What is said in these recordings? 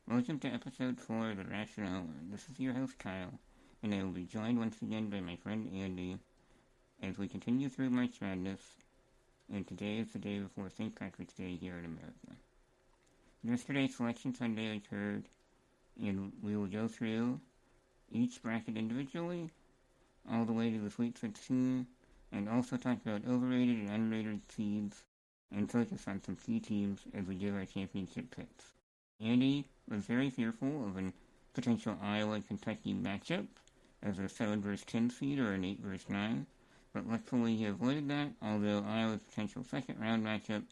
Welcome to episode 4 of the Rational Hour. This is your host Kyle, and I will be joined once again by my friend Andy as we continue through March Madness, and today is the day before St. Patrick's Day here in America. Yesterday's Selection Sunday occurred, and we will go through each bracket individually, all the way to the Sweet 16, and also talk about overrated and underrated seeds, and focus on some key teams as we give our championship picks. Andy was very fearful of a potential Iowa-Kentucky matchup as a 7 vs 10 seed or an 8 vs 9, but luckily he avoided that, although Iowa's potential second round matchup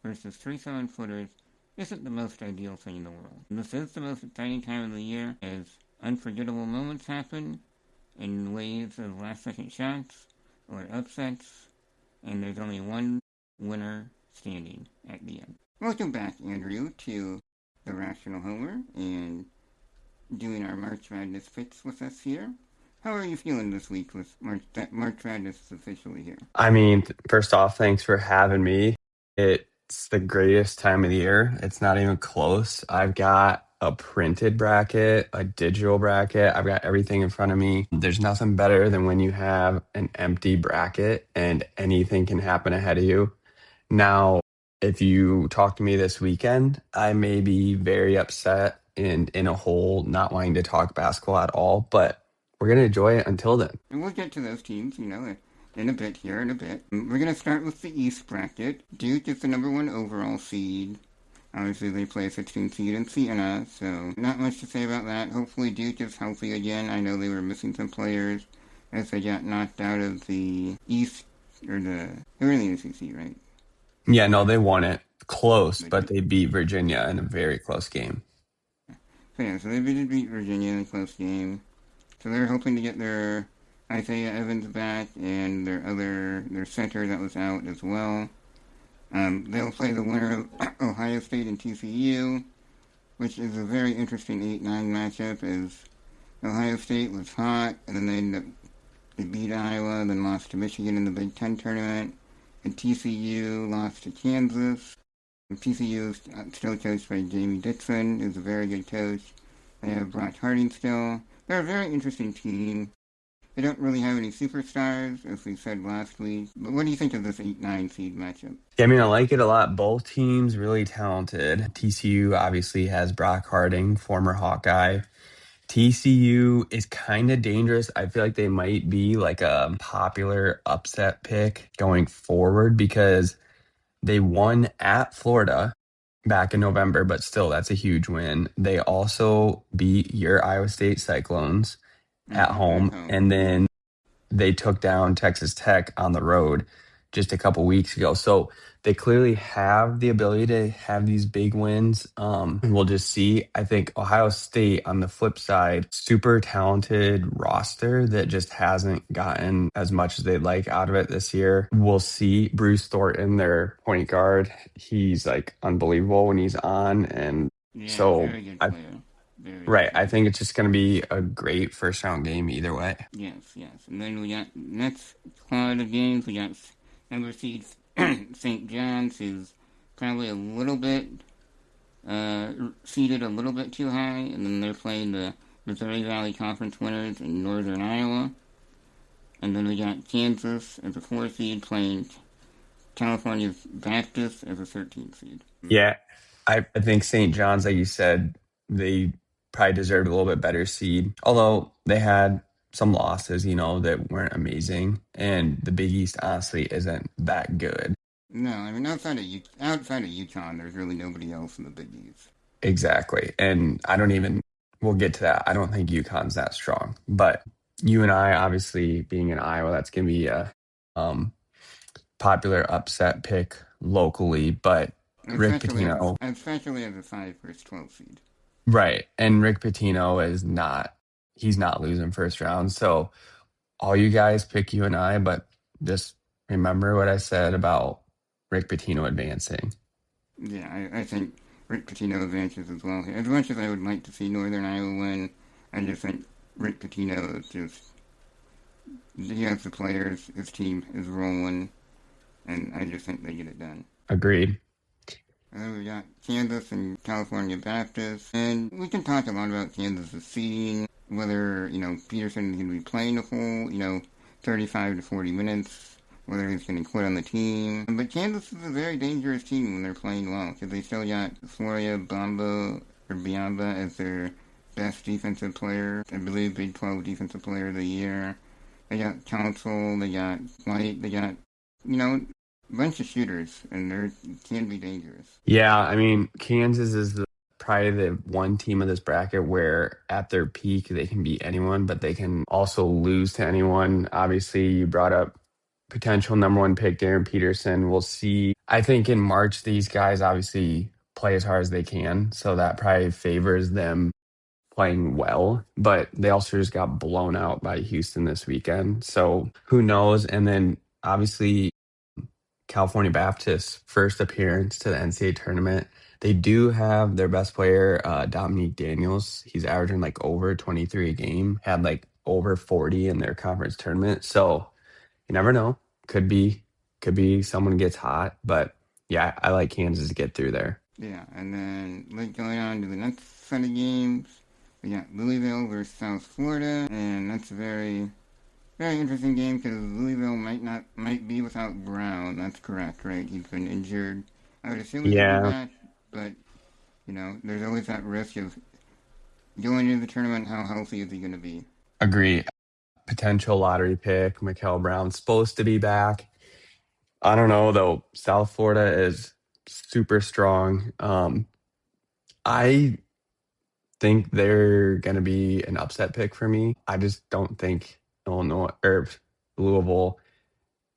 versus 3 7-footers isn't the most ideal thing in the world. This is the most exciting time of the year as unforgettable moments happen in waves of last-second shots or upsets, and there's only one winner standing at the end. Welcome back, Andrew, to the Rational Homer and doing our March Madness picks with us here. How are you feeling this week with March Madness is officially here? I mean, first off, thanks for having me. It's the greatest time of the year. It's not even close. I've got a printed bracket, a digital bracket. I've got everything in front of me. There's nothing better than when you have an empty bracket and anything can happen ahead of you. Now, if you talk to me this weekend, I may be very upset and in a hole, not wanting to talk basketball at all, but we're going to enjoy it until then. And we'll get to those teams, in a bit here, in a bit. We're going to start with the East bracket. Duke is the number 1 overall seed. Obviously, they play a 16 seed in Siena, so not much to say about that. Hopefully, Duke is healthy again. I know they were missing some players as they got knocked out of the East, they were in the ACC, right? Yeah, no, they won it close, but they beat Virginia in a very close game. So they did beat Virginia in a close game. So they're hoping to get their Isaiah Evans back and their center that was out as well. They'll play the winner of Ohio State and TCU, which is a very interesting 8-9 matchup as Ohio State was hot, and then they beat Iowa, then lost to Michigan in the Big Ten tournament, and TCU lost to Kansas. And TCU is still coached by Jamie Dixon, who's a very good coach. They have Brock Harding still. They're a very interesting team. They don't really have any superstars, as we said last week. But what do you think of this 8-9 seed matchup? Yeah, I mean, I like it a lot. Both teams really talented. TCU obviously has Brock Harding, former Hawkeye. TCU is kind of dangerous. I feel like they might be like a popular upset pick going forward because they won at Florida back in November, but still, that's a huge win. They also beat your Iowa State Cyclones at home, and then they took down Texas Tech on the road just a couple weeks ago. So they clearly have the ability to have these big wins. We'll just see. I think Ohio State, on the flip side, super talented roster that just hasn't gotten as much as they'd like out of it this year. We'll see. Bruce Thornton, their point guard, he's like unbelievable when he's on. And so very good player. Right. I think it's just going to be a great first round game either way. Yes. And then we got next card of games. We got number seed St. John's, who's probably a little bit seeded a little bit too high, and then they're playing the Missouri Valley Conference winners in Northern Iowa. And then we got Kansas as a 4 seed playing California's Baptist as a 13 seed. Yeah. I think St. John's, like you said, they probably deserved a little bit better seed. Although they had some losses, that weren't amazing. And the Big East honestly isn't that good. No, I mean outside of UConn, there's really nobody else in the Big East. Exactly. And we'll get to that. I don't think UConn's that strong. But you and I, obviously being in Iowa, that's gonna be a popular upset pick locally. But Rick Pitino, especially as a 5 vs 12 seed. Right. And Rick Pitino he's not losing first round. So all you guys pick you and I, but just remember what I said about Rick Pitino advancing. Yeah, I think Rick Pitino advances as well. As much as I would like to see Northern Iowa win, I just think Rick Pitino he has the players, his team is rolling, and I just think they get it done. Agreed. And then we got Kansas and California Baptist. And we can talk a lot about Kansas' seeding, whether, Peterson is going to be playing the full, 35 to 40 minutes, whether he's going to quit on the team. But Kansas is a very dangerous team when they're playing well, because they still got Floria Biamba as their best defensive player. I believe Big 12 Defensive Player of the Year. They got Council, they got White, they got, a bunch of shooters, and they can be dangerous. Yeah, I mean, Kansas is probably the one team of this bracket where at their peak they can beat anyone, but they can also lose to anyone. Obviously, you brought up potential number one pick Darren Peterson. We'll see. I think in March these guys obviously play as hard as they can, so that probably favors them playing well, but they also just got blown out by Houston this weekend. So who knows? And then obviously California Baptist first appearance to the NCAA tournament. They do have their best player, Dominique Daniels. He's averaging like over 23 a game, had like over 40 in their conference tournament. So you never know. Could be someone gets hot, but yeah, I like Kansas to get through there. Yeah, and then going on to the next set of games, we got Louisville versus South Florida, and that's a very, very interesting game because Louisville might be without Brown. That's correct, right? He's been injured. I would assume he could be Yeah, back, but there's always that risk of going into the tournament. How healthy is he going to be? agree. Potential lottery pick, Mikael Brown's supposed to be back. I don't know though. South Florida is super strong. I think they're going to be an upset pick for me. I just don't think Illinois or Louisville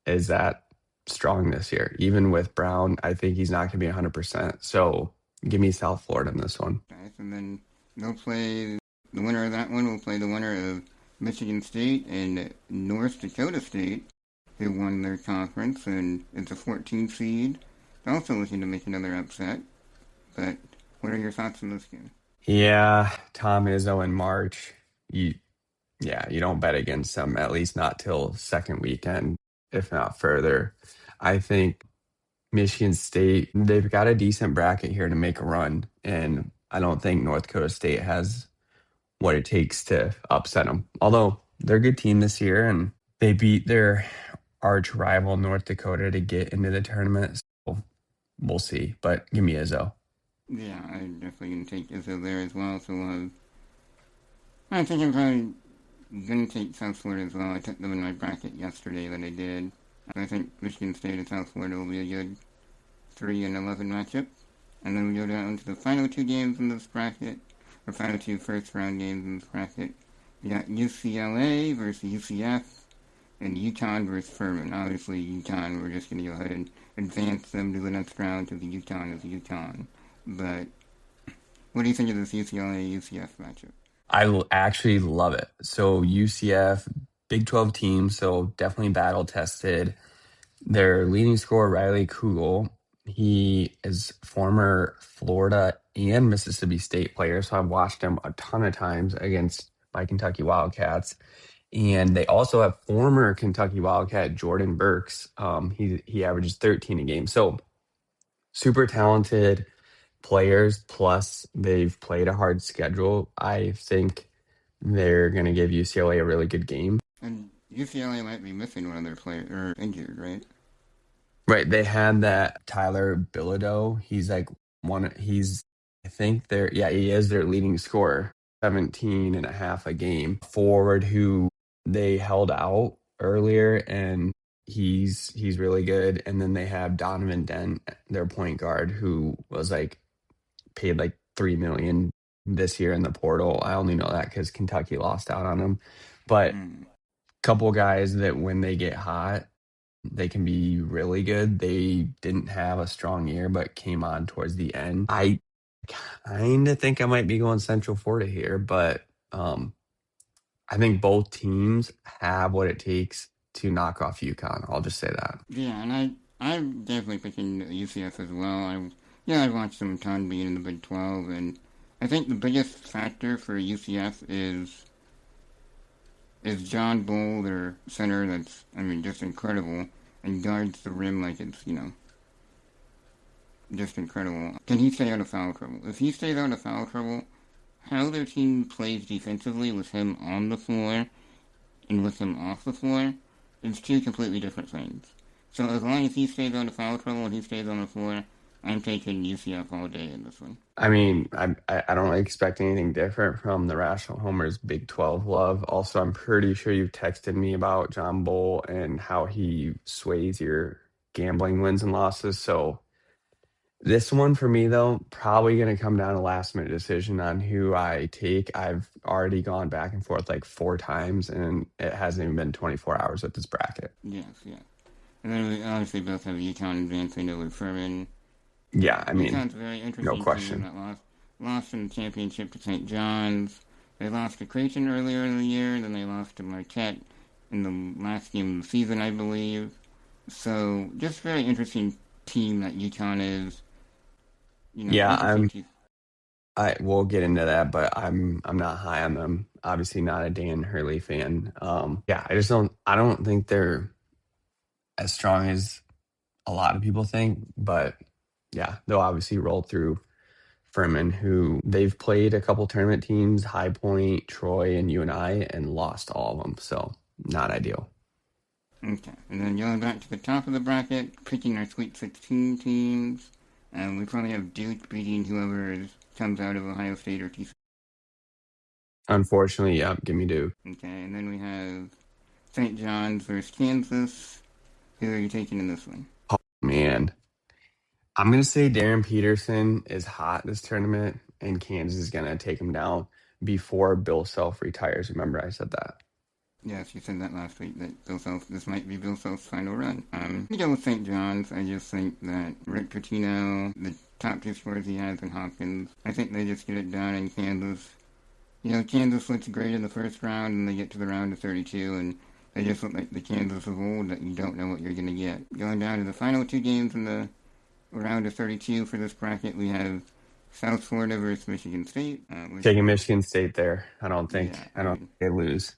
is that strong this year. Even with Brown, I think he's not going to be 100%. So give me South Florida in this one. Guys, and then they'll play the winner of that one. Will play the winner of Michigan State and North Dakota State, who won their conference, and it's a 14 seed. They're also looking to make another upset. But what are your thoughts on this game? Yeah, Tom Izzo in March. You, yeah, you don't bet against them, at least not till second weekend, if not further. I think Michigan State, they've got a decent bracket here to make a run. And I don't think North Dakota State has what it takes to upset them. Although they're a good team this year and they beat their arch rival North Dakota to get into the tournament. So we'll see. But give me Izzo. Yeah, I'm definitely going to take Izzo there as well. So I think I'm probably going to take South Florida as well. I took them in my bracket yesterday that I did. I think Michigan State and South Florida will be a good 3-11 matchup. And then we go down to the final two games in this bracket, or final two first round games in this bracket. We got UCLA versus UCF, and UConn versus Furman. Obviously, UConn, we're just going to go ahead and advance them to the next round to the UConn as UConn. But what do you think of this UCLA-UCF matchup? Actually love it. So UCF, Big 12 team, so definitely battle tested. Their leading scorer, Riley Kugel, he is former Florida and Mississippi State player. So I've watched him a ton of times against my Kentucky Wildcats. And they also have former Kentucky Wildcat Jordan Burks. He averages 13 a game. So super talented players. Plus they've played a hard schedule. I think they're going to give UCLA a really good game. And UCLA might be missing one of their players, or injured, right? Right. They had that Tyler Bilodeau. He's like I think yeah, he is their leading scorer, 17 and a half a game. Forward who they held out earlier and he's really good. And then they have Donovan Dent, their point guard, who was like paid like 3 million this year in the portal. I only know that because Kentucky lost out on him. But Mm. couple guys that when they get hot they can be really good. They didn't have a strong year, but came on towards the end. I kind of think I might be going Central Florida here, but I think both teams have what it takes to knock off UConn. I'll just say that. Yeah, and I'm definitely picking UCF as well. I've watched them a ton being in the Big 12, and I think the biggest factor for UCF is John Bull, their center. That's just incredible, and guards the rim like it's just incredible. Can he stay out of foul trouble? If he stays out of foul trouble, how their team plays defensively with him on the floor and with him off the floor is two completely different things. So as long as he stays out of foul trouble and he stays on the floor, I'm taking UCF all day in this one. I mean, I don't expect anything different from the Rational Homers Big 12 love. Also, I'm pretty sure you've texted me about John Bull and how he sways your gambling wins and losses. So this one for me, though, probably going to come down to last minute decision on who I take. I've already gone back and forth like 4 times, and it hasn't even been 24 hours with this bracket. Yes, yes. And then we obviously both have UConn advancing over Furman. Yeah, I mean, UConn's a very no interesting team question. that lost in the championship to St. John's. They lost to Creighton earlier in the year, then they lost to Marquette in the last game of the season, I believe. So just very interesting team that UConn is. You know, Yeah, interesting team. I will get into that, but I'm not high on them. Obviously, not a Dan Hurley fan. Yeah, I don't think they're as strong as a lot of people think, but yeah, they'll obviously roll through Furman, who they've played a couple tournament teams, High Point, Troy, and UNI, and lost all of them. So not ideal. Okay, and then going back to the top of the bracket, picking our Sweet 16 teams. We probably have Duke beating comes out of Ohio State or TCU. Unfortunately, yeah, give me Duke. Okay, and then we have St. John's versus Kansas. Who are you taking in this one? Oh, man, I'm gonna say Darren Peterson is hot this tournament, and Kansas is gonna take him down before Bill Self retires. Remember, I said that. Yes, you said that last week that this might be Bill Self's final run. To go with St. John's, I just think that Rick Pitino, the top two scorers he has in Hopkins, I think they just get it done in Kansas. You know, Kansas looks great in the first round, and they get to the round of 32, and they just look like the Kansas of old that you don't know what you're going to get. Going down to the final two games in the round of 32 for this bracket, we have South Florida versus Michigan State. Taking Michigan State there. I don't think Yeah, I don't think they lose.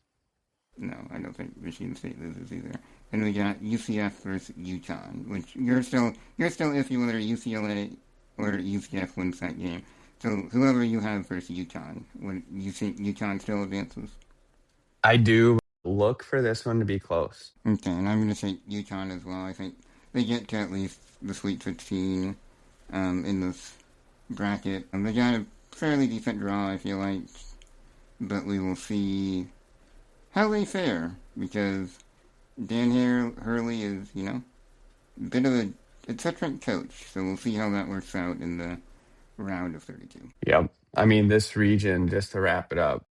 no, I don't think Michigan State loses either. And we got UCF versus UConn, which you're still iffy whether UCLA or UCF wins that game. So whoever you have versus UConn, what you think UConn still advances? I do look for this one to be close. Okay, and I'm going to say UConn as well. I think they get to at least the Sweet 16 in this bracket. They got a fairly decent draw, I feel like, but we will see how they fare because Dan Hurley is, you know, a bit of a eccentric coach. So we'll see how that works out in the round of 32. Yep. I mean, this region, just to wrap it up,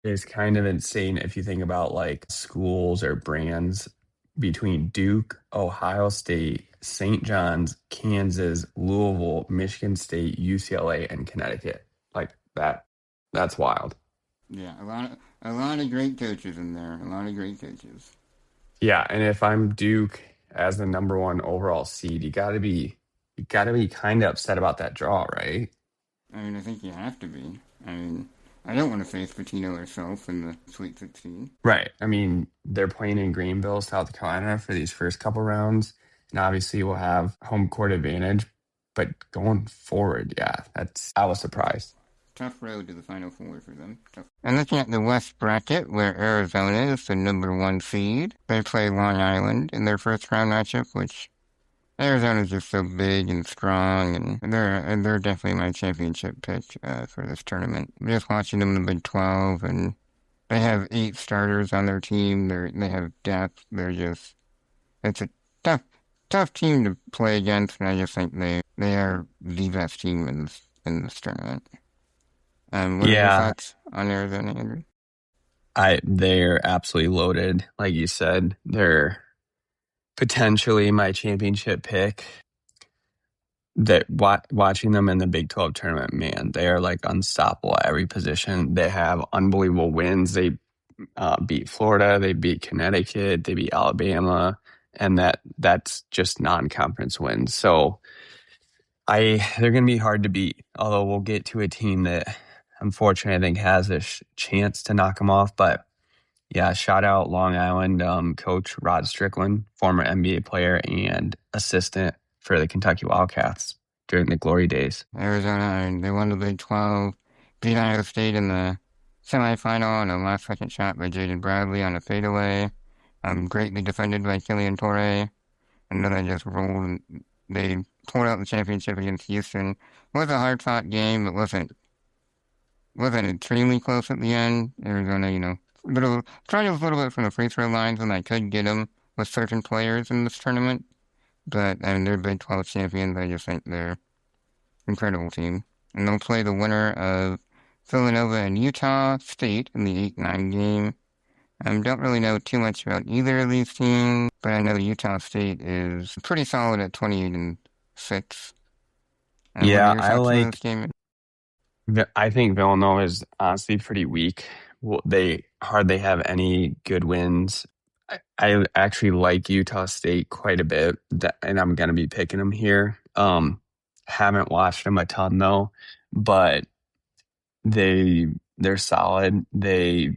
is kind of insane if you think about like schools or brands between Duke, Ohio State, St. John's, Kansas, Louisville, Michigan State, UCLA, and Connecticut. Like that's wild. Yeah, a lot of great coaches in there. A lot of great coaches. Yeah, and if I'm Duke as the number one overall seed, you gotta be kind of upset about that draw, right? I mean, I think you have to be. I mean, I don't want to face Patino herself in the Sweet 16. Right. I mean, they're playing in Greenville, South Carolina for these first couple rounds, and obviously we'll have home court advantage. But going forward, yeah, I was surprised. Tough road to the Final Four for them. Tough. And looking at the West bracket, where Arizona is the number one seed, they play Long Island in their first round matchup, which Arizona's just so big and strong, and they're definitely my championship pick for this tournament. Just watching them in the Big 12, and they have 8 starters on their team. They have depth. It's a tough team to play against, and I just think they are the best team in this tournament. What are your Yeah, thoughts on Arizona, Andrew? they're absolutely loaded. Like you said, they're potentially my championship pick. That watching them in the Big 12 tournament, man, they are like unstoppable at every position. They have unbelievable wins. They beat Florida, they beat Connecticut, they beat Alabama, and that's just non-conference wins. So they're going to be hard to beat. Although we'll get to a team that, unfortunately, I think has a chance to knock them off. But yeah, shout out Long Island coach Rod Strickland, former NBA player and assistant for the Kentucky Wildcats. during the glory days. Arizona, and they won the Big 12, beat Iowa State in the semifinal on a last-second shot by Jaden Bradley on a fadeaway, greatly defended by Killian Torrey, and then they just rolled. They pulled out the championship against Houston. It was a hard-fought game. It wasn't extremely close at the end. Arizona, tried a little bit from the free throw lines, and I could get them with certain players in this tournament. But I mean, they're Big 12 champions. I just think they're incredible team. And they'll play the winner of Villanova and Utah State in the 8-9 game. I don't really know too much about either of these teams, but I know Utah State is pretty solid at 28-6. And what are Yeah, your thoughts on this game? I think Villanova is honestly pretty weak. Well, they hardly have any good wins. I actually like Utah State quite a bit, and I'm gonna be picking them here. Haven't watched them a ton though, but they're solid. They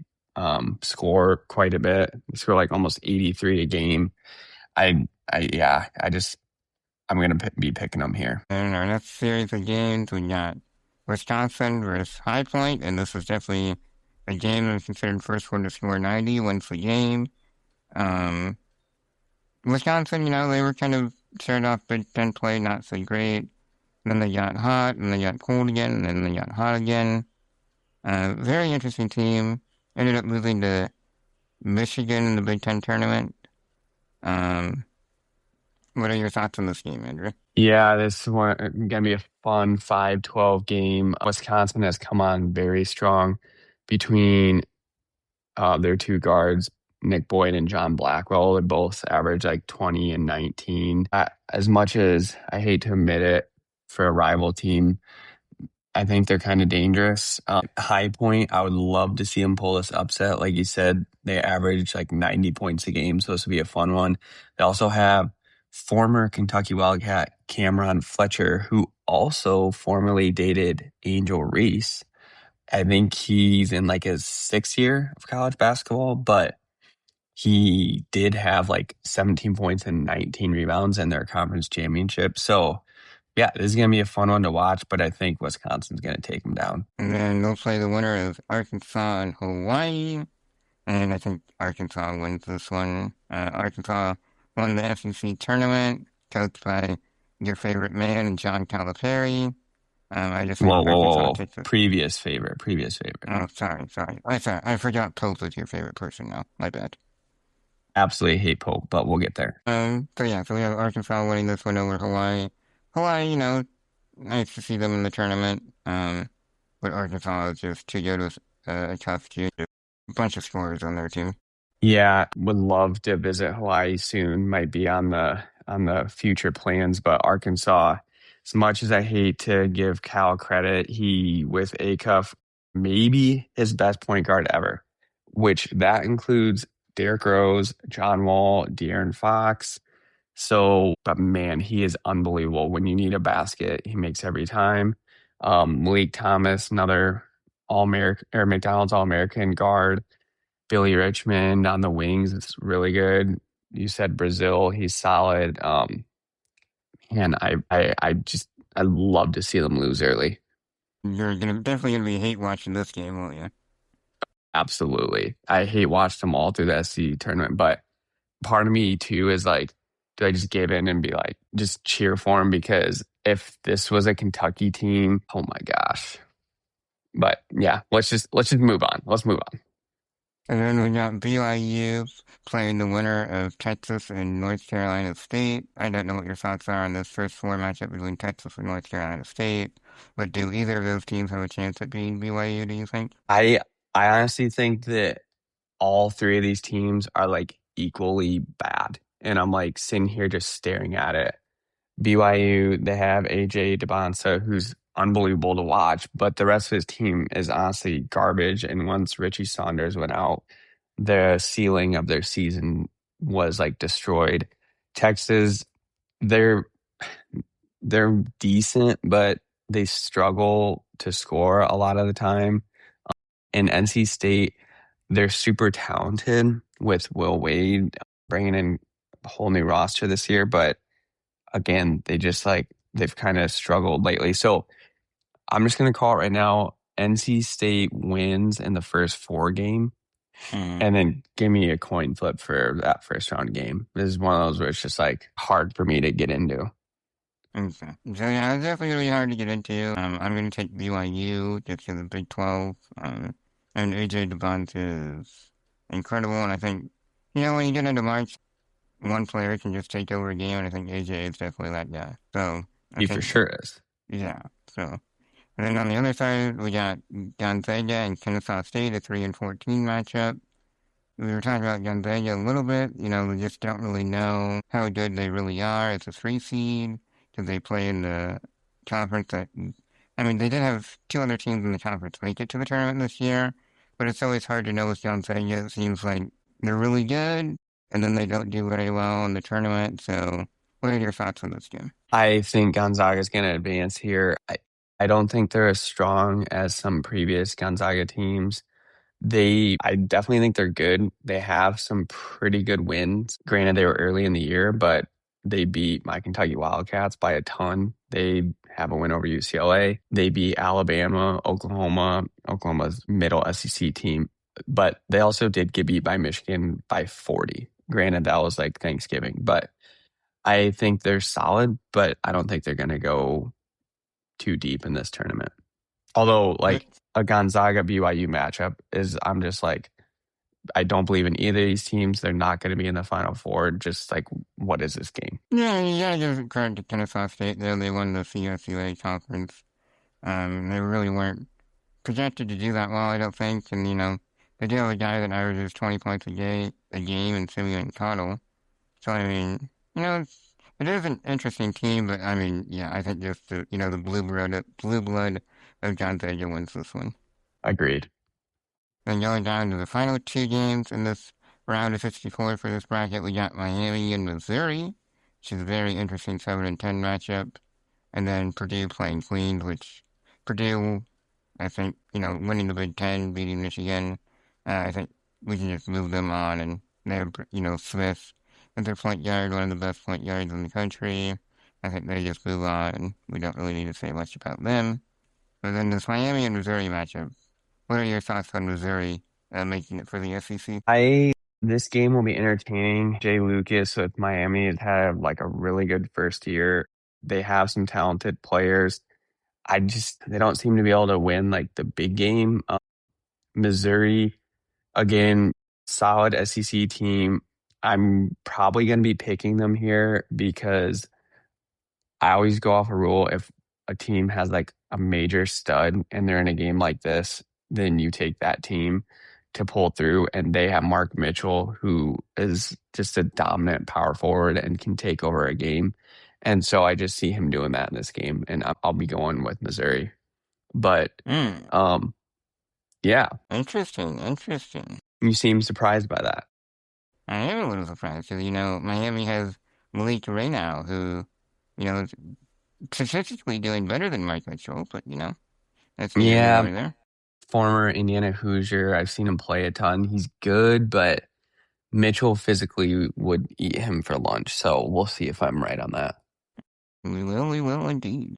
score quite a bit. They score like almost 83 a game. I'm gonna be picking them here. In our next series of games, we got Wisconsin versus High Point, and this was definitely a game that was considered first one to score 90, wins the game. Wisconsin, they were kind of started off Big Ten play not so great. Then they got hot, and they got cold again, and then they got hot again. Very interesting team. Ended up losing to Michigan in the Big Ten tournament. What are your thoughts on this game, Andrew? Yeah, this one gonna be a fun 5-12 game. Wisconsin has come on very strong between their two guards, Nick Boyd and John Blackwell. They both average like 20 and 19. As much as I hate to admit it for a rival team, I think they're kind of dangerous. High Point, I would love to see them pull this upset. Like you said, they average like 90 points a game, so this would be a fun one. They also have former Kentucky Wildcat Cameron Fletcher, who also formerly dated Angel Reese. I think he's in like his sixth year of college basketball, but he did have like 17 points and 19 rebounds in their conference championship. So, yeah, this is going to be a fun one to watch, but I think Wisconsin's going to take them down. And then they'll play the winner of Arkansas and Hawaii. And I think Arkansas wins this one. Arkansas won the SEC tournament, coached by your favorite man, John Calipari. I just think Arkansas takes it. Previous favorite. Oh, sorry. I forgot Pope was your favorite person now. My bad. Absolutely hate Pope, but we'll get there. So we have Arkansas winning this one over Hawaii. Hawaii, nice to see them in the tournament. But Arkansas is just too good with a tough team. A bunch of scorers on their team. Yeah, would love to visit Hawaii soon. Might be on the future plans, but Arkansas, as much as I hate to give Cal credit, he with Acuff, maybe his best point guard ever, which that includes Derrick Rose, John Wall, De'Aaron Fox. So, but man, he is unbelievable. When you need a basket, he makes every time. Malik Thomas, another All-American or McDonald's All-American guard. Billy Richmond on the wings, it's really good. You said Brazil, he's solid. And I love to see them lose early. You're definitely gonna be hate watching this game, won't you? Absolutely. I hate watching them all through the SC tournament, but part of me too is like, do I just give in and be like, just cheer for them? Because if this was a Kentucky team, oh my gosh. But yeah, let's just move on. Let's move on. And then we got BYU playing the winner of Texas and North Carolina State. I don't know what your thoughts are on this first four matchup between Texas and North Carolina State, but do either of those teams have a chance at beating BYU, do you think? I honestly think that all three of these teams are like equally bad. And I'm like sitting here just staring at it. BYU, they have AJ DeBonsa, who's unbelievable to watch, but the rest of his team is honestly garbage. And once Richie Saunders went out, the ceiling of their season was like destroyed. Texas, they're decent, but they struggle to score a lot of the time. And NC State, they're super talented with Will Wade bringing in a whole new roster this year, but again, they just like they've kind of struggled lately. So I'm just going to call it right now. NC State wins in the first 4 game, Mm. and then give me a coin flip for that first round game. This is one of those where it's just like hard for me to get into. Okay. So yeah, it's definitely really hard to get into. I'm going to take BYU just to the Big 12. And AJ DeBont is incredible, and I think, when you get into March, one player can just take over a game, and I think AJ is definitely that guy. So I He for think, sure is. yeah. So and then on the other side, we got Gonzaga and Kennesaw State, a 3-14 matchup. We were talking about Gonzaga a little bit. We just don't really know how good they really are as a 3 seed because they play in the conference that. I mean, they did have 2 other teams in the conference make it to the tournament this year, but it's always hard to know with Gonzaga. It seems like they're really good, and then they don't do very well in the tournament. So, what are your thoughts on this game? I think Gonzaga is going to advance here. I don't think they're as strong as some previous Gonzaga teams. I definitely think they're good. They have some pretty good wins. Granted, they were early in the year, but they beat my Kentucky Wildcats by a ton. They have a win over UCLA. They beat Alabama, Oklahoma, Oklahoma's middle SEC team. But they also did get beat by Michigan by 40. Granted, that was like Thanksgiving, but I think they're solid, but I don't think they're going to go too deep in this tournament. Although, like a Gonzaga BYU matchup I'm just like, I don't believe in either of these teams. They're not going to be in the Final Four. Just like, what is this game? Yeah, you gotta give credit to Kennesaw State, though. They won the CSUA conference. They really weren't projected to do that well, I don't think. And, they do have a guy that averages 20 points a game in Simeon Cottle. So, I mean, it is an interesting team, but, I mean, yeah, I think just the blue blood of Gonzaga wins this one. Agreed. Then going down to the final 2 games in this round of 64 for this bracket, we got Miami and Missouri, which is a very interesting 7-10 matchup. And then Purdue playing Queens, which Purdue, I think, winning the Big Ten, beating Michigan, I think we can just move them on. And they have, Smith as their point guard, one of the best point guards in the country. I think they just move on, and we don't really need to say much about them. But then this Miami and Missouri matchup, what are your thoughts on Missouri making it for the SEC? This game will be entertaining. Jay Lucas with Miami has had like a really good first year. They have some talented players. They don't seem to be able to win like the big game. Missouri, again, solid SEC team. I'm probably going to be picking them here because I always go off a rule. If a team has like a major stud and they're in a game like this, then you take that team to pull through. And they have Mark Mitchell, who is just a dominant power forward and can take over a game. And so I just see him doing that in this game, and I'll be going with Missouri. But Hmm, um, yeah, interesting, interesting. you seem surprised by that. I am a little surprised because, Miami has Malik Reynal, who, is statistically doing better than Mike Mitchell, but, that's neither here Yeah, nor there. former Indiana Hoosier. I've seen him play a ton. He's good, but Mitchell physically would eat him for lunch. So we'll see if I'm right on that. We will indeed.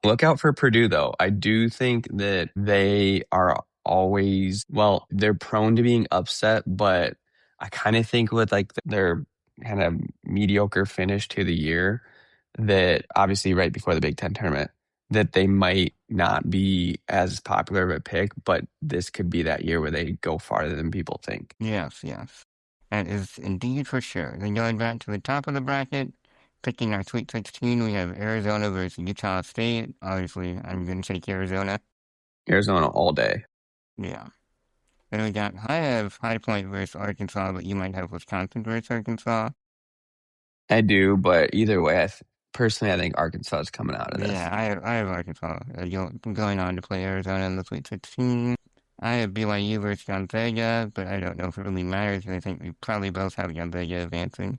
Look out for Purdue, though. I do think that they are always, well, they're prone to being upset, but I kind of think with like their kind of mediocre finish to the year, that obviously right before the Big Ten tournament, that they might not be as popular of a pick, but this could be that year where they go farther than people think. Yes, yes. That is indeed for sure. Then going back to the top of the bracket, picking our Sweet 16, we have Arizona versus Utah State. Obviously, I'm going to take Arizona. Arizona all day. Yeah. Then I have High Point versus Arkansas, but you might have Wisconsin versus Arkansas. I do, but either way, personally, I think Arkansas is coming out of Yeah, this. I have Arkansas going on to play Arizona in the Sweet 16. I have BYU versus Gonzaga, but I don't know if it really matters. I think we probably both have Gonzaga advancing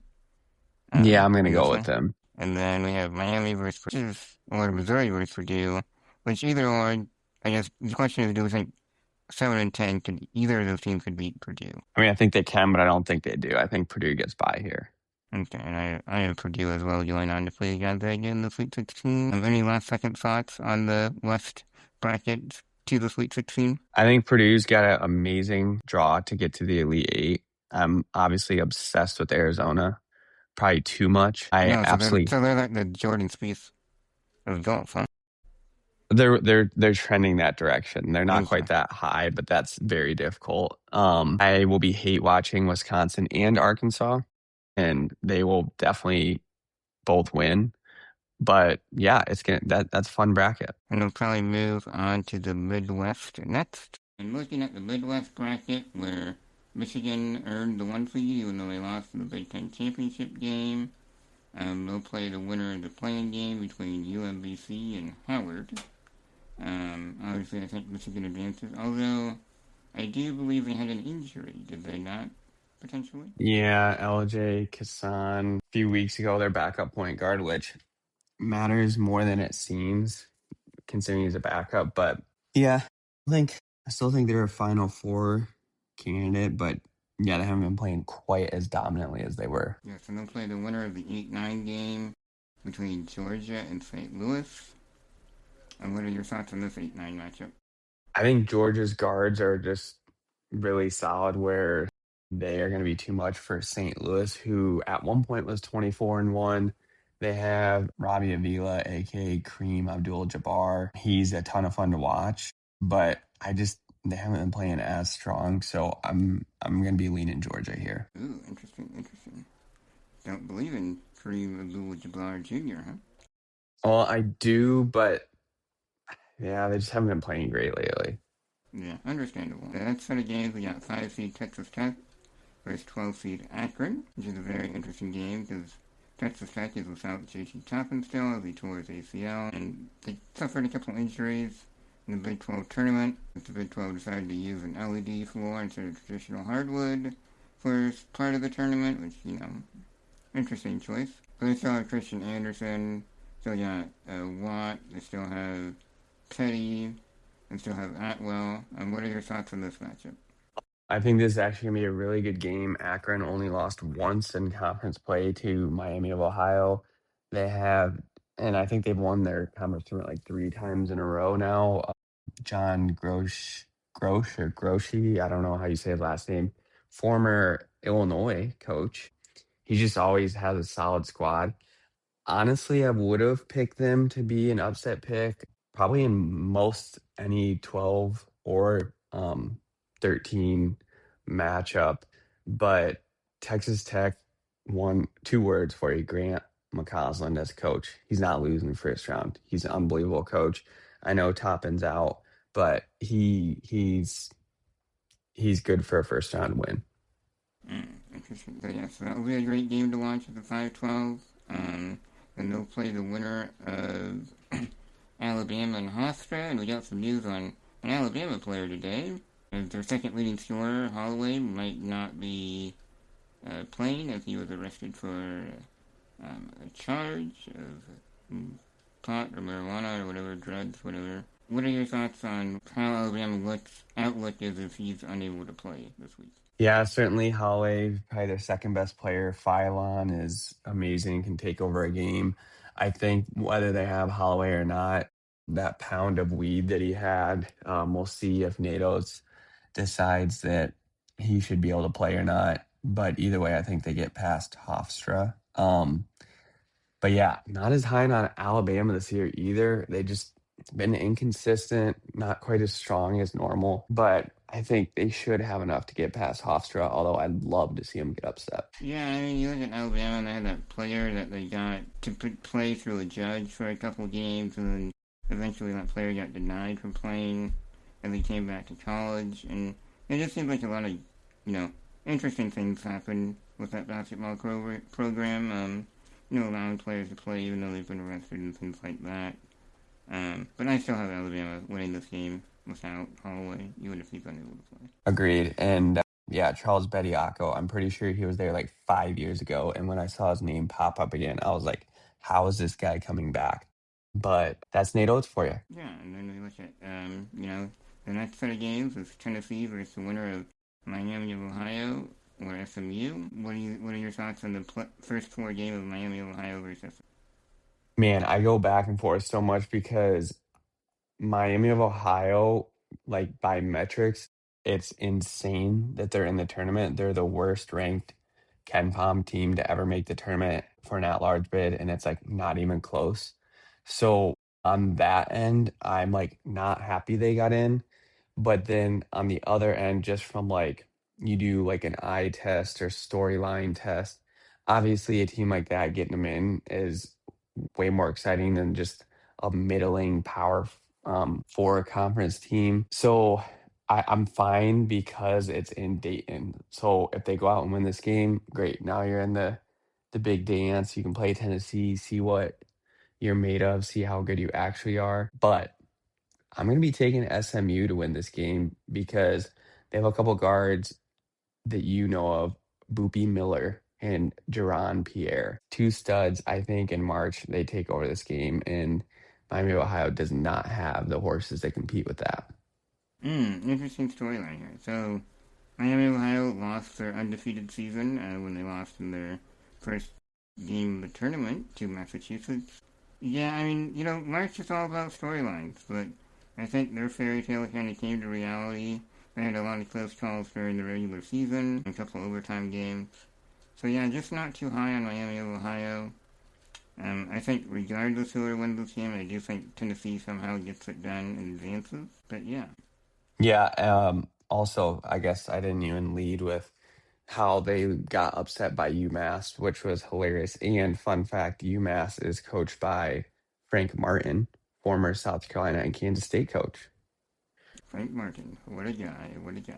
Yeah, I'm going to in go this with one. them. And then we have Miami versus or Missouri versus Purdue, which either or, I guess the question is, do we think 7-10 could either of those teams could beat Purdue? I mean, I think they can, but I don't think they do. I think Purdue gets by here. Okay, and I have Purdue as well going on to play Gonzaga in the Sweet 16. Any last second thoughts on the West bracket to the Sweet 16? I think Purdue's got an amazing draw to get to the Elite Eight. I'm obviously obsessed with Arizona, probably too much. I No, absolutely so they're like the Jordan Spieth of golf, huh? they're trending that direction. They're not Okay. quite that high, but that's very difficult. I will be hate watching Wisconsin and Arkansas, and they will definitely both win. But yeah, it's gonna that's a fun bracket. And we'll probably move on to the Midwest next. And looking at the Midwest bracket, where Michigan earned the 1 seed, even though they lost in the Big Ten championship game. They'll play the winner of the playing game between UMBC and Howard. Obviously, I think Michigan advances, although I do believe they had an injury, did they not, potentially? Yeah, LJ Kassan a few weeks ago, their backup point guard, which matters more than it seems, considering he's a backup. But yeah, I still think they're a Final Four candidate, but yeah, they haven't been playing quite as dominantly as they were. Yes, and they'll play the winner of the 8-9 game between Georgia and St. Louis. And what are your thoughts on this 8-9 matchup? I think Georgia's guards are just really solid where they are going to be too much for St. Louis, who at one point was 24-1. They have Robbie Avila, aka Kareem Abdul-Jabbar. He's a ton of fun to watch, but they haven't been playing as strong, so I'm going to be leaning Georgia here. Ooh, interesting, interesting. Don't believe in Kareem Abdul-Jabbar Jr., huh? Well, I do, but yeah, they just haven't been playing great lately. Yeah, understandable. The next set of games, we got 5 seed Texas Tech versus 12 seed Akron, which is a very interesting game because Texas Tech is without J.C. Toppin still as he tore his ACL, and they suffered a couple injuries in the Big 12 tournament. The Big 12 decided to use an LED floor instead of traditional hardwood for part of the tournament, which, interesting choice. But they still have Christian Anderson, still got Watt, they still have Petty, and still have Atwell. What are your thoughts on this matchup? I think this is actually going to be a really good game. Akron only lost once in conference play to Miami of Ohio. They have, and I think they've won their conference tournament like 3 times in a row now. John Grosh or Groshy, I don't know how you say his last name, former Illinois coach. He just always has a solid squad. Honestly, I would have picked them to be an upset pick, probably in most any 12 or 13 matchup. But Texas Tech won 2 words for you, Grant McCausland as coach. He's not losing the first round. He's an unbelievable coach. I know Toppin's out, but he's good for a first round win. Interesting. So, yeah, so that'll be a great game to watch at the 5-12. And they'll play the winner of Alabama and Hofstra. And we got some news on an Alabama player today. As their second leading scorer, Holloway, might not be playing as he was arrested for a charge of pot or marijuana or whatever, drugs, whatever. What are your thoughts on how Alabama outlook is if he's unable to play this week? Yeah, certainly Holloway, probably their second best player. Phylon is amazing, can take over a game. I think whether they have Holloway or not, that pound of weed that he had, we'll see if Natos decides that he should be able to play or not. But either way, I think they get past Hofstra. But yeah, not as high on Alabama this year either. They just been inconsistent, not quite as strong as normal. But I think they should have enough to get past Hofstra, although I'd love to see them get upset. Yeah, I mean, you look at Alabama and they had that player that they got to play through a judge for a couple games, and then eventually that player got denied from playing, and he came back to college, and it just seems like a lot of, interesting things happen with that basketball program, allowing players to play even though they've been arrested and things like that. But I still have Alabama winning this game without Holloway, even if he's unable to play. Agreed. And yeah, Charles Bediako, I'm pretty sure he was there like 5 years ago. And when I saw his name pop up again, I was like, how is this guy coming back? But that's Nate Oates for you. Yeah, and then we look at, the next set of games is Tennessee versus the winner of Miami of Ohio. or SMU? What are your thoughts on the first four game of Miami Ohio versus? Man, I go back and forth so much because Miami of Ohio, like by metrics, it's insane that they're in the tournament. They're the worst ranked Ken Pom team to ever make the tournament for an at-large bid, and it's like not even close. So on that end, I'm like not happy they got in. But then on the other end, just from like you do like an eye test or storyline test, obviously a team like that getting them in is way more exciting than just a middling power for a conference team. So I'm fine because it's in Dayton. So if they go out and win this game, great. Now you're in the big dance. You can play Tennessee, see what you're made of, see how good you actually are. But I'm going to be taking SMU to win this game because they have a couple guards that you know of, Boopy Miller and Jaron Pierre. Two studs, I think in March they take over this game, and Miami of Ohio does not have the horses that compete with that. Interesting storyline here. So Miami Ohio lost their undefeated season when they lost in their first game of the tournament to Massachusetts. Yeah, I mean, March is all about storylines, but I think their fairy tale kind of came to reality. They had a lot of close calls during the regular season, a couple overtime games. So yeah, just not too high on Miami of Ohio. I think regardless who wins this game, I do think Tennessee somehow gets it done and advances. But yeah, Yeah, also, I guess I didn't even lead with how they got upset by UMass, which was hilarious. And fun fact, UMass is coached by Frank Martin, former South Carolina and Kansas State coach. Frank Martin, what a guy, what a guy.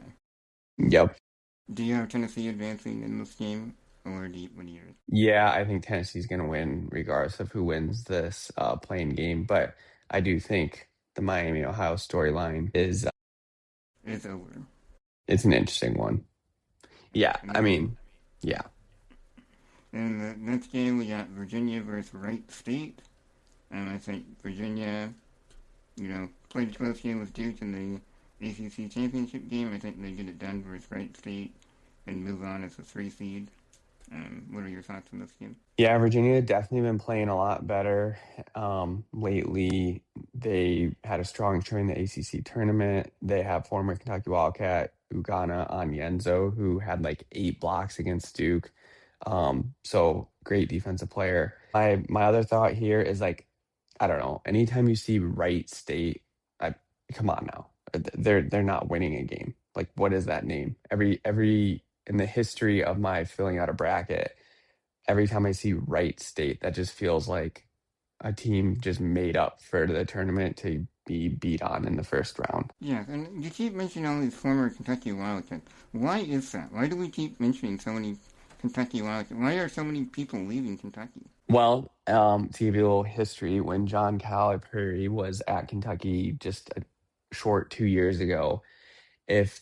Yep. Do you have Tennessee advancing in this game, or what do you? Yeah, I think Tennessee's going to win regardless of who wins this playing game. But I do think the Miami Ohio storyline is It's over. it's an interesting one. Yes, Yeah, and I then mean, yeah. in the next game we got Virginia versus Wright State, and I think Virginia, played a close game with Duke in the ACC championship game. I think they get it done versus Wright State and move on as a three seed. What are your thoughts on this game? Yeah, Virginia definitely been playing a lot better lately. They had a strong showing in the ACC tournament. They have former Kentucky Wildcat Ugana Onyenso, who had like 8 blocks against Duke. So great defensive player. My other thought here is like, I don't know. Anytime you see Wright State, I come on now, they're not winning a game. Like, what is that name? Every in the history of my filling out a bracket every time I see Wright State, that just feels like a team just made up for the tournament to be beat on in the first round. Yes, and you keep mentioning all these former Kentucky Wildcats. Why is that? Why do we keep mentioning so many Kentucky Wildcats? Why are so many people leaving Kentucky? Well, to give you a little history, when John Calipari was at Kentucky just a short 2 years ago, if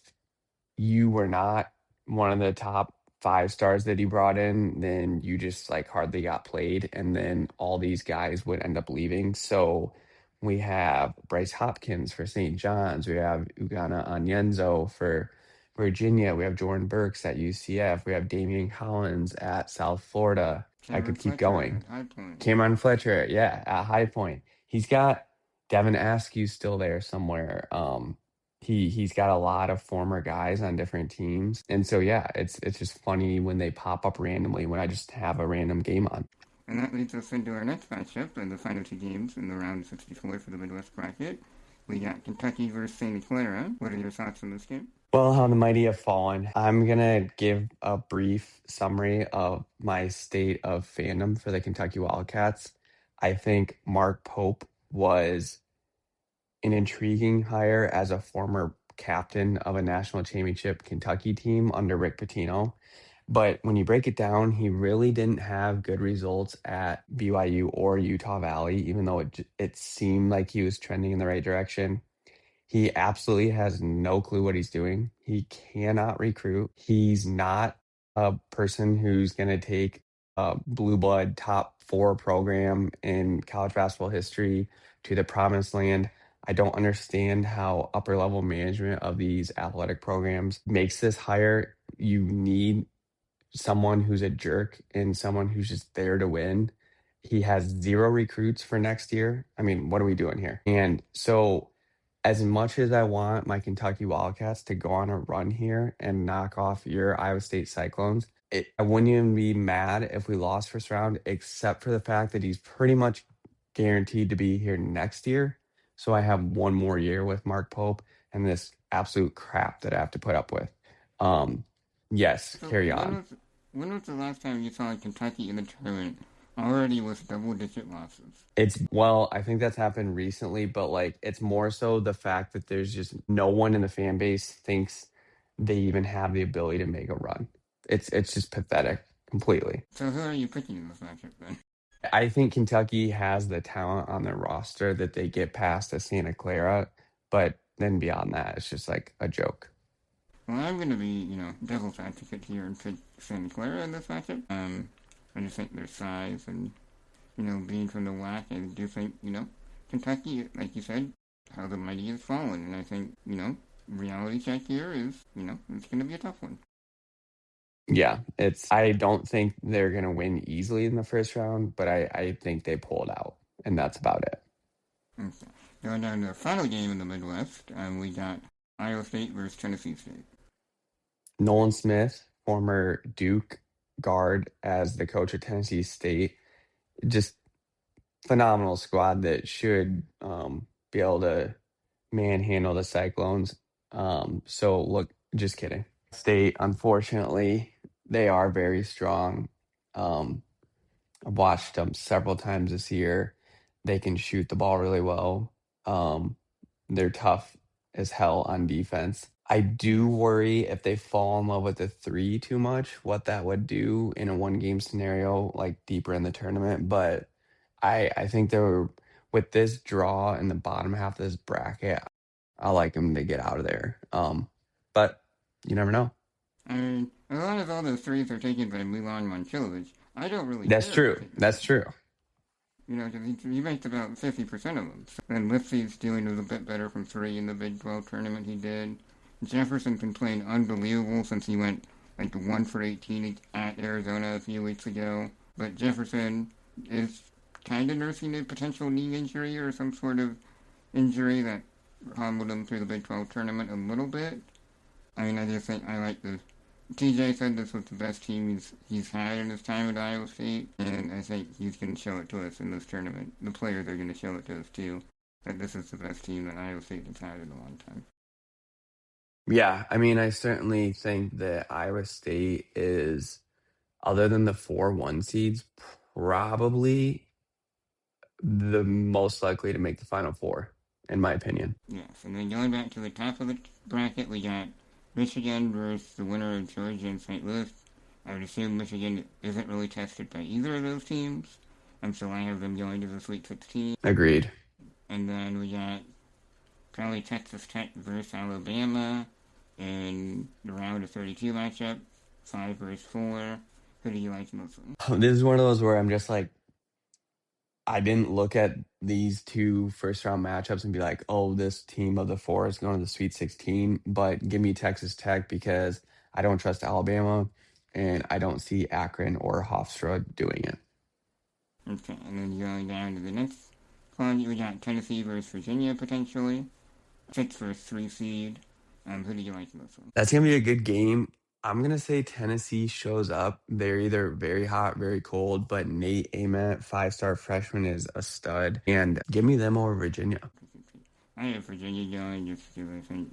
you were not one of the top 5 stars that he brought in, then you just like hardly got played. And then all these guys would end up leaving. So we have Bryce Hopkins for St. John's. We have Ugana Onyenso for Virginia. We have Jordan Burks at UCF. We have Damian Collins at South Florida. I Cameron could keep Fletcher going. at High Point. Cameron Fletcher, yeah, at High Point. He's got Devin Askew still there somewhere. He's got a lot of former guys on different teams. And so yeah, it's just funny when they pop up randomly when I just have a random game on. And that leads us into our next matchup and the final two games in the round of 64 for the Midwest bracket. We got Kentucky versus Santa Clara. What are your thoughts on this game? Well, how the mighty have fallen. I'm gonna give a brief summary of my state of fandom for the Kentucky Wildcats. I think Mark Pope was an intriguing hire as a former captain of a national championship Kentucky team under Rick Pitino. But when you break it down, he really didn't have good results at BYU or Utah Valley, even though it seemed like he was trending in the right direction. He absolutely has no clue what he's doing. He cannot recruit. He's not a person who's going to take a blue blood top 4 program in college basketball history to the promised land. I don't understand how upper level management of these athletic programs makes this hire. You need someone who's a jerk and someone who's just there to win. He has zero recruits for next year. I mean, what are we doing here? And so, as much as I want my Kentucky Wildcats to go on a run here and knock off your Iowa State Cyclones, I wouldn't even be mad if we lost first round, except for the fact that he's pretty much guaranteed to be here next year. So I have one more year with Mark Pope and this absolute crap that I have to put up with. Um, yes, So carry on. when was the last time you saw Kentucky in the tournament already with double-digit losses? Well, I think that's happened recently, but like it's more so the fact that there's just no one in the fan base thinks they even have the ability to make a run. It's just pathetic completely. So who are you picking in this matchup then? I think Kentucky has the talent on their roster that they get past a Santa Clara, but then beyond that, it's just like a joke. Well, I'm going to be, devil's advocate here and pick Santa Clara in this matchup. I just think their size and, being from the WAC, I do think, Kentucky, like you said, how the mighty has fallen. And I think, reality check here is, it's going to be a tough one. Yeah, I don't think they're gonna win easily in the first round, but I think they pull it out, and that's about it. Okay. Going down to the final game in the Midwest, we got Iowa State versus Tennessee State. Nolan Smith, former Duke guard as the coach of Tennessee State, just phenomenal squad that should be able to manhandle the Cyclones. So look, just kidding. State, unfortunately, they are very strong. Um, I've watched them several times this year. They can shoot the ball really well. Um, they're tough as hell on defense. I do worry if they fall in love with the three too much, what that would do in a one game scenario, like deeper in the tournament. But I think they're with this draw in the bottom half of this bracket, I like them to get out of there. But you never know. I mean, as long as all those threes are taken by Milan Momcilovic, I don't really That's care if they true. take the That's second. true. Because he makes about 50% of them. And Lipsy's doing a little bit better from three in the Big 12 tournament he did. Jefferson's been playing unbelievable since he went like 1 for 18 at Arizona a few weeks ago. But Jefferson is kind of nursing a potential knee injury or some sort of injury that humbled him through the Big 12 tournament a little bit. I mean, I just think I like the TJ said this was the best team he's had in his time at Iowa State, and I think he's going to show it to us in this tournament. The players are going to show it to us too, that this is the best team that Iowa State has had in a long time. Yeah, I mean, I certainly think that Iowa State is, other than the 4-1 seeds, probably the most likely to make the Final Four, in my opinion. Yes, and then going back to the top of the bracket, we got Michigan versus the winner of Georgia and St. Louis. I would assume Michigan isn't really tested by either of those teams, and so I have them going to the Sweet 16. Agreed. And then we got probably Texas Tech versus Alabama in the round of 32 matchup, 5 versus 4. Who do you like most? This is one of those where I'm just like, I didn't look at these two first round matchups and be like, oh, this team of the four is going to the Sweet 16. But give me Texas Tech because I don't trust Alabama and I don't see Akron or Hofstra doing it. Okay, and then going down to the next one, we got Tennessee versus Virginia potentially, 6 versus 3 seed. Who do you like in this one? That's going to be a good game. I'm going to say Tennessee shows up. They're either very hot, very cold, but Nate Ament, 5-star freshman, is a stud. And give me them over Virginia. I have Virginia going just because I think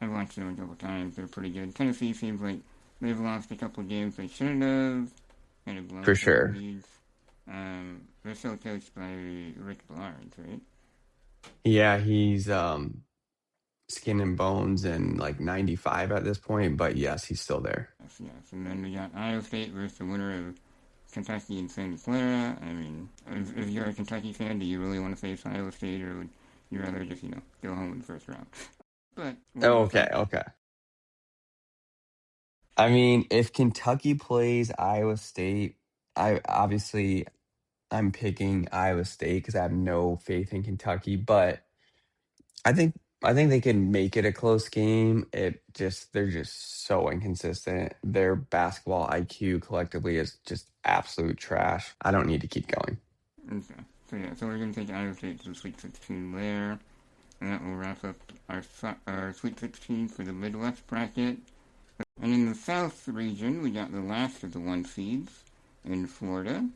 I've watched them a couple times. They're pretty good. Tennessee seems like they've lost a couple games they shouldn't have, kind of blown For some sure. leads. They're still coached by Rick Barnes, right? Yeah, he's skin and bones and like 95 at this point, but yes, he's still there. Yes, yes. And then we got Iowa State versus the winner of Kentucky and Santa Clara. I mean, if you're a Kentucky fan, do you really want to face Iowa State, or would you rather just, go home in the first round? But Oh, okay. I mean, if Kentucky plays Iowa State, I'm picking Iowa State because I have no faith in Kentucky, but I think I think they can make it a close game. They're just so inconsistent. Their basketball IQ collectively is just absolute trash. I don't need to keep going. Okay. So we're gonna take Iowa State to the Sweet 16 there, and that will wrap up our Sweet 16 for the Midwest bracket. And in the South region, we got the last of the one seeds in Florida.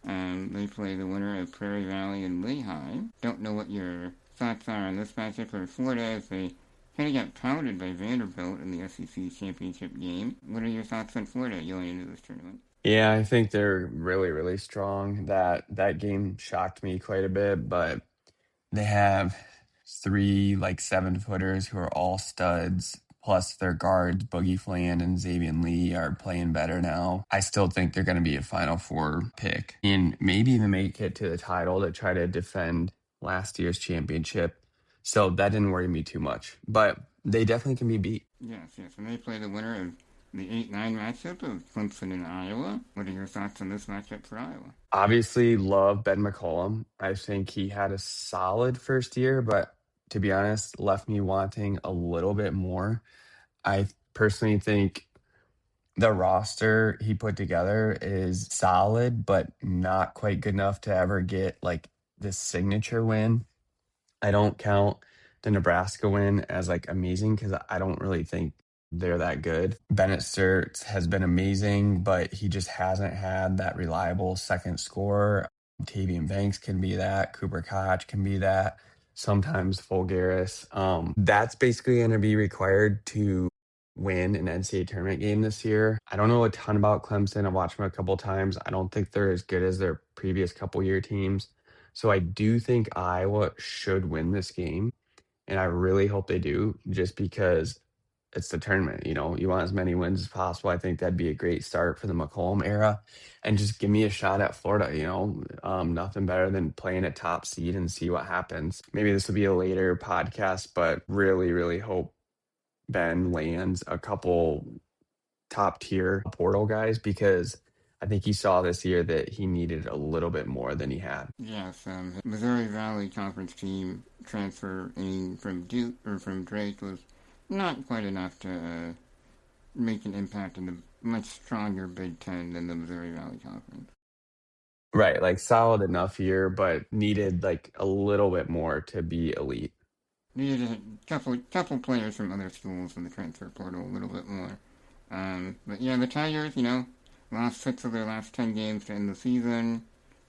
They play the winner of Prairie Valley and Lehigh. Don't know what your thoughts are on this matchup for Florida as they kind of got pounded by Vanderbilt in the SEC championship game. What are your thoughts on Florida going into this tournament? Yeah, I think they're really, really strong. That game shocked me quite a bit, but they have three like 7 footers who are all studs. Plus their guards, Boogie Fland and Xavier Lee, are playing better now. I still think they're going to be a Final Four pick and maybe even make it to the title to try to defend last year's championship. So that didn't worry me too much. But they definitely can be beat. Yes. And they play the winner of the 8-9 matchup of Clemson and Iowa. What are your thoughts on this matchup for Iowa? Obviously, love Ben McCollum. I think he had a solid first year, but to be honest, left me wanting a little bit more. I personally think the roster he put together is solid, but not quite good enough to ever get like this signature win. I don't count the Nebraska win as like amazing because I don't really think they're that good. Bennett Sturts has been amazing, but he just hasn't had that reliable second scorer. Tavian Banks can be that. Cooper Koch can be that. Sometimes Fulgaris. That's basically going to be required to win an NCAA tournament game this year. I don't know a ton about Clemson. I've watched them a couple times. I don't think they're as good as their previous couple year teams. So I do think Iowa should win this game, and I really hope they do, just because it's the tournament. You want as many wins as possible. I think that'd be a great start for the McCollum era, and just give me a shot at Florida. Nothing better than playing a top seed and see what happens. Maybe this will be a later podcast, but really, really hope Ben lands a couple top tier portal guys because I think he saw this year that he needed a little bit more than he had. Yes, Missouri Valley Conference team transfer in from Duke or from Drake was not quite enough to make an impact in the much stronger Big Ten than the Missouri Valley Conference. Right, like solid enough year, but needed like a little bit more to be elite. Needed a couple players from other schools in the transfer portal a little bit more. But yeah, the Tigers, lost 6 of their last 10 games to end the season.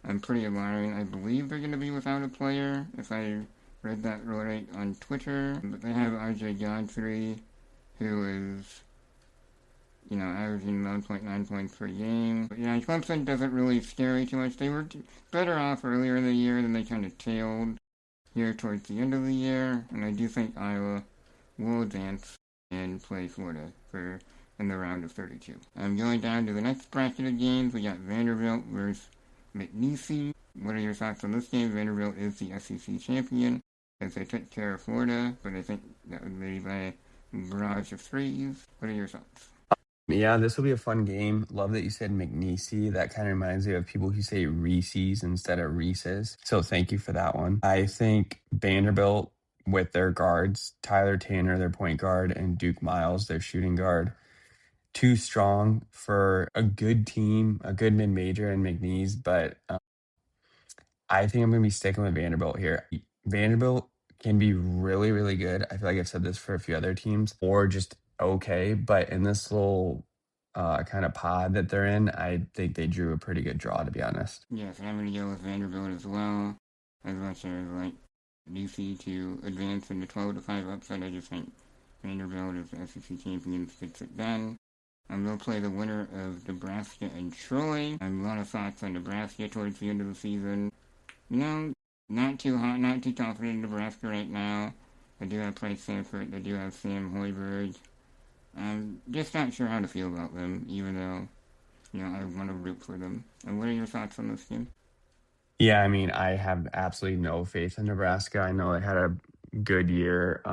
I'm pretty alarming. I believe they're going to be without a player, if I read that right on Twitter. But they have RJ Godfrey, who is, averaging 9.9 points per game. But yeah, Clemson doesn't really scare me too much. They were better off earlier in the year, then they kind of tailed here towards the end of the year. And I do think Iowa will advance and play Florida in the round of 32. I'm going down to the next bracket of games. We got Vanderbilt versus McNeese. What are your thoughts on this game? Vanderbilt is the SEC champion as they took care of Florida, but I think that was maybe by a barrage of threes. What are your thoughts? Yeah, this will be a fun game. Love that you said McNeese. That kind of reminds me of people who say Reese's instead of Reese's. So thank you for that one. I think Vanderbilt with their guards, Tyler Tanner, their point guard, and Duke Miles, their shooting guard, too strong for a good team, a good mid-major in McNeese, but I think I'm going to be sticking with Vanderbilt here. Vanderbilt can be really, really good. I feel like I've said this for a few other teams, or just okay. But in this little kind of pod that they're in, I think they drew a pretty good draw, to be honest. Yes, and I'm going to go with Vanderbilt as well. As much as like DC to advance in the 12 to 5 upset, I just think Vanderbilt as the SEC champions gets it done. They'll play the winner of Nebraska and Troy. I have a lot of thoughts on Nebraska towards the end of the season. Not too hot, not too confident in Nebraska right now. They do have Price Sanford, they do have Sam Hoiberg. I'm just not sure how to feel about them, even though, I want to root for them. And what are your thoughts on this game? Yeah, I mean, I have absolutely no faith in Nebraska. I know they had a good year.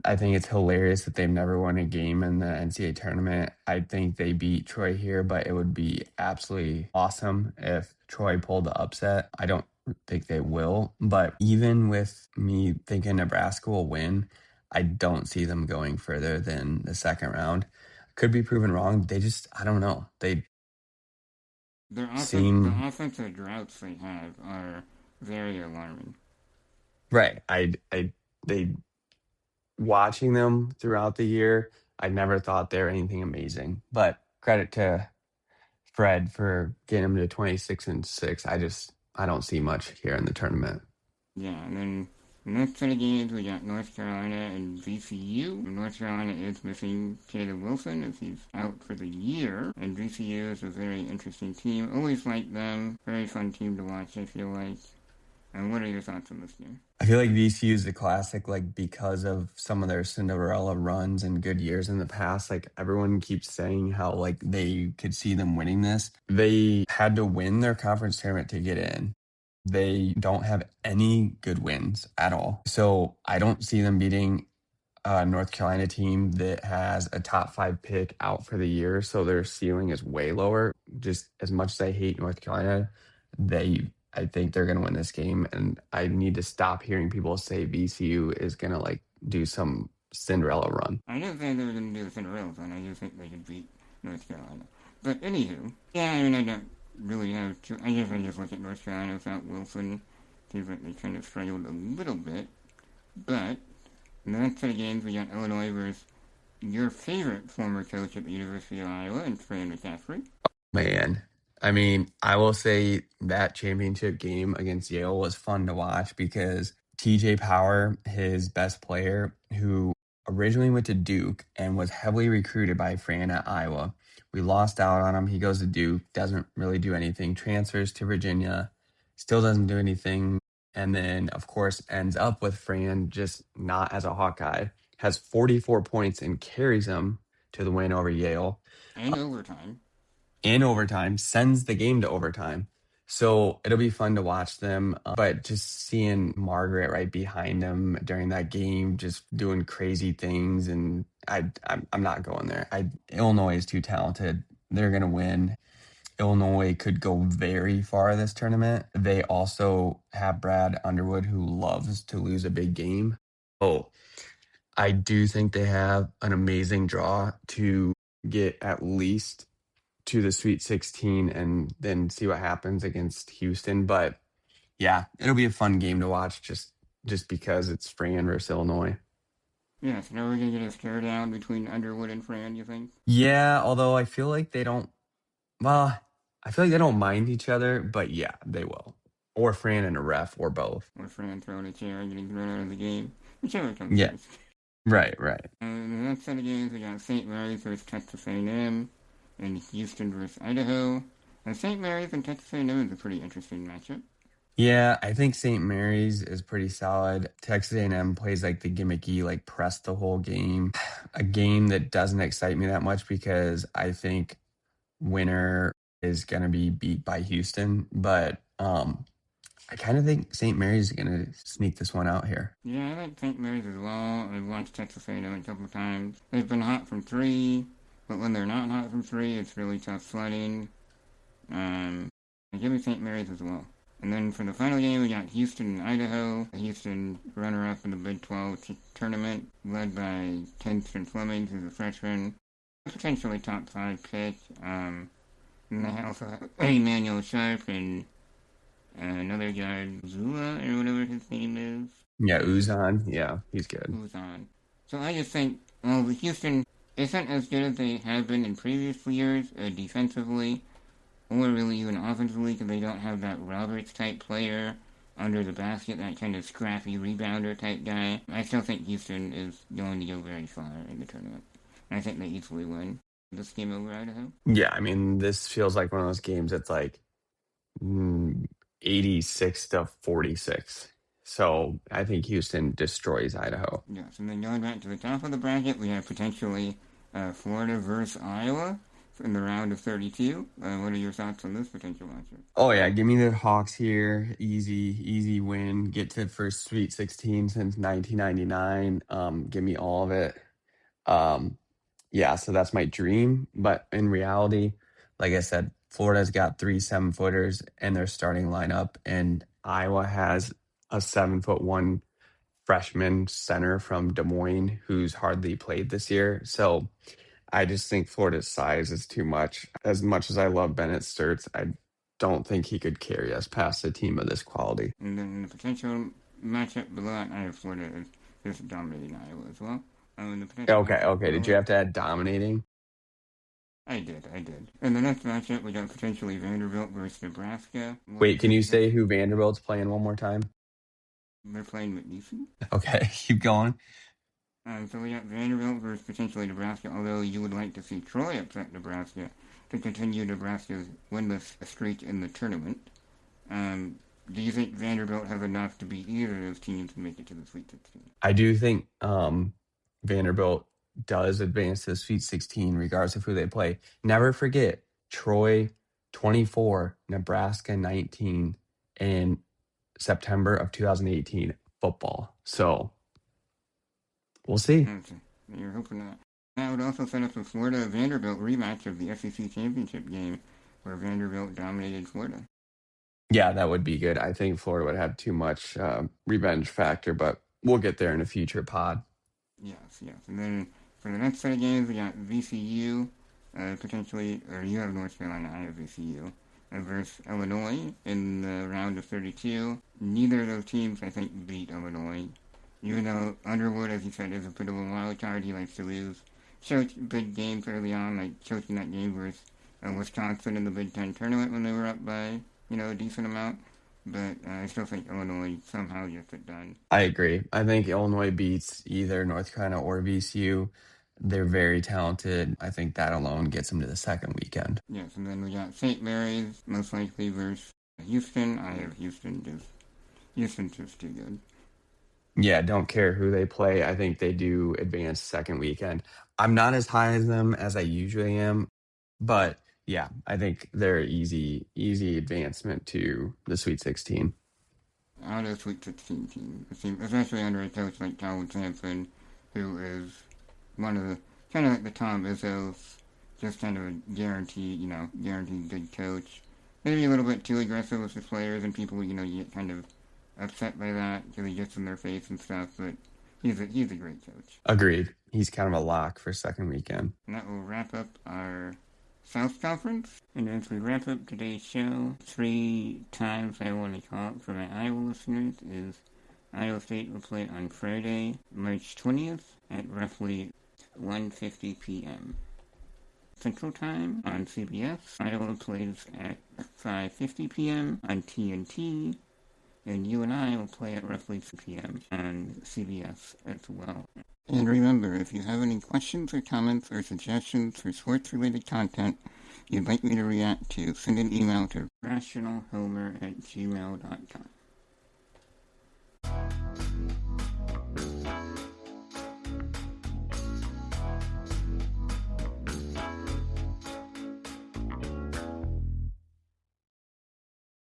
I think it's hilarious that they've never won a game in the NCAA tournament. I think they beat Troy here, but it would be absolutely awesome if Troy pulled the upset. I don't think they will. But even with me thinking Nebraska will win, I don't see them going further than the second round. Could be proven wrong. They just, I don't know. They The seem offensive droughts they have are very alarming. right. They watching them throughout the year, I never thought they were anything amazing. But credit to Fred for getting them to 26-6. I don't see much here in the tournament. Yeah, and then the next set of games we got North Carolina and VCU. North Carolina is missing Caleb Wilson as he's out for the year, and VCU is a very interesting team. Always liked them. Very fun team to watch, I feel like. And what are your thoughts on this game? I feel like VCU is the classic, like because of some of their Cinderella runs and good years in the past. Like everyone keeps saying how like they could see them winning this. They had to win their conference tournament to get in. They don't have any good wins at all. So I don't see them beating a North Carolina team that has a top five pick out for the year. So their ceiling is way lower. Just as much as I hate North Carolina, I think they're going to win this game. And I need to stop hearing people say VCU is going to like do some Cinderella run. I didn't think they were going to do the Cinderella run. I just think they could beat North Carolina. But anywho, yeah, I mean, I don't really have to. I guess I just look at North Carolina without Wilson. Seems like they kind of struggled a little bit. But in the next set of games, we got Illinois versus your favorite former coach at the University of Iowa, and Fran McCaffrey. Man, I mean, I will say that championship game against Yale was fun to watch because TJ Power, his best player, who originally went to Duke and was heavily recruited by Fran at Iowa. We lost out on him. He goes to Duke, doesn't really do anything, transfers to Virginia, still doesn't do anything. And then, of course, ends up with Fran just not as a Hawkeye, has 44 points and carries him to the win over Yale And overtime. in overtime, sends the game to overtime. So it'll be fun to watch them. But just seeing Margaret right behind him during that game, just doing crazy things, and I'm not going there. Illinois is too talented. They're gonna win. Illinois could go very far this tournament. They also have Brad Underwood, who loves to lose a big game. Oh, I do think they have an amazing draw to get at least to the Sweet 16 and then see what happens against Houston. But yeah, it'll be a fun game to watch just because it's Fran versus Illinois. Yes, now we're going to get a stare down between Underwood and Fran, you think? Yeah, although I feel like they don't well, I feel like they don't mind each other, but yeah, they will. Or Fran and a ref or both. Or Fran throwing a chair and getting thrown out of the game? Whichever comes Yeah, first. right, right. The next set of games, we got St. Mary's versus Texas A&M, and Houston versus Idaho. And St. Mary's and Texas A&M is a pretty interesting matchup. Yeah, I think St. Mary's is pretty solid. Texas A&M plays like the gimmicky, like press the whole game. A game that doesn't excite me that much because I think winner is going to be beat by Houston, but I kind of think St. Mary's is going to sneak this one out here. Yeah, I like St. Mary's as well. I've watched Texas A&M a couple of times. They've been hot from three, but when they're not hot from three, it's really tough sledding. I give me St. Mary's as well. And then for the final game, we got Houston and Idaho. Houston runner-up in the Big 12 tournament, led by Tenston Fleming, who's a freshman, potentially top 5 pick. And they also have Emmanuel Sharp and another guy, Zula, or whatever his name is. Yeah, Uzan. Yeah, he's good. Who's on. So I just think, well, Houston isn't as good as they have been in previous years defensively, or really even offensively, because they don't have that Roberts type player under the basket, that kind of scrappy rebounder type guy. I still think Houston is going to go very far in the tournament. I think they easily win this game over Idaho. Yeah, I mean, this feels like one of those games that's like 86-46. So I think Houston destroys Idaho. Yes, and then going back to the top of the bracket, we have potentially Florida versus Iowa in the round of 32. What are your thoughts on this potential matchup? Oh yeah, give me the Hawks here. Easy win. Get to first Sweet 16 since 1999. Give me all of it. Um, yeah, so that's my dream. But in reality, like I said, Florida's got 3 7-footers in their starting lineup, and Iowa has a 7'1" freshman center from Des Moines who's hardly played this year. So I just think Florida's size is too much. As much as I love Bennett Sturts, I don't think he could carry us past a team of this quality. And then the potential matchup below that, I have Florida is just dominating Iowa as well. The potential Okay, matchup okay. Did you below have to add dominating? I did. In the next matchup, we got potentially Vanderbilt versus Nebraska. What Wait, do can you you think? say who Vanderbilt's playing one more time? They're playing McNeese. Okay, keep going. So we got Vanderbilt versus potentially Nebraska, although you would like to see Troy upset Nebraska to continue Nebraska's winless streak in the tournament. Do you think Vanderbilt has enough to beat either of those teams and make it to the Sweet 16? I do think Vanderbilt does advance to the Sweet 16, regardless of who they play. Never forget Troy 24, Nebraska 19 in September of 2018 football. So we'll see. Okay, you're hoping that. That would also set up a Florida Vanderbilt rematch of the SEC championship game, where Vanderbilt dominated Florida. Yeah, that would be good. I think Florida would have too much revenge factor, but we'll get there in a future pod. Yes. And then for the next set of games, we got VCU, potentially, or you have North Carolina, I have VCU, versus Illinois in the round of 32. Neither of those teams, I think, beat Illinois. Even though Underwood, as you said, is a bit of a wild card, he likes to lose. Choked big games early on, like choking that game versus Wisconsin in the Big Ten tournament when they were up by, a decent amount. But I still think Illinois somehow gets it done. I agree. I think Illinois beats either North Carolina or VCU. They're very talented. I think that alone gets them to the second weekend. Yes, and then we got St. Mary's, most likely, versus Houston. I have Houston's just too good. Yeah, don't care who they play. I think they do advance second weekend. I'm not as high as them as I usually am, but yeah, I think they're easy advancement to the Sweet 16. Out of the Sweet 16 team, especially under a coach like Calvin Sampson, who is one of the, kind of like the Tom Izzo's, just kind of a guaranteed good coach. Maybe a little bit too aggressive with his players, and people, you get kind of upset by that because he gets in their face and stuff, but he's a great coach. Agreed. He's kind of a lock for second weekend. And that will wrap up our South Conference. And as we wrap up today's show, 3 times I want to call for my Iowa listeners is Iowa State will play on Friday, March 20th at roughly 1:50 p.m. Central Time on CBS. Iowa plays at 5:50 p.m. on TNT. And you and I will play at roughly 2 p.m. on CBS as well. And remember, if you have any questions or comments or suggestions for sports-related content you'd like me to react to, send an email to rationalhomer@gmail.com.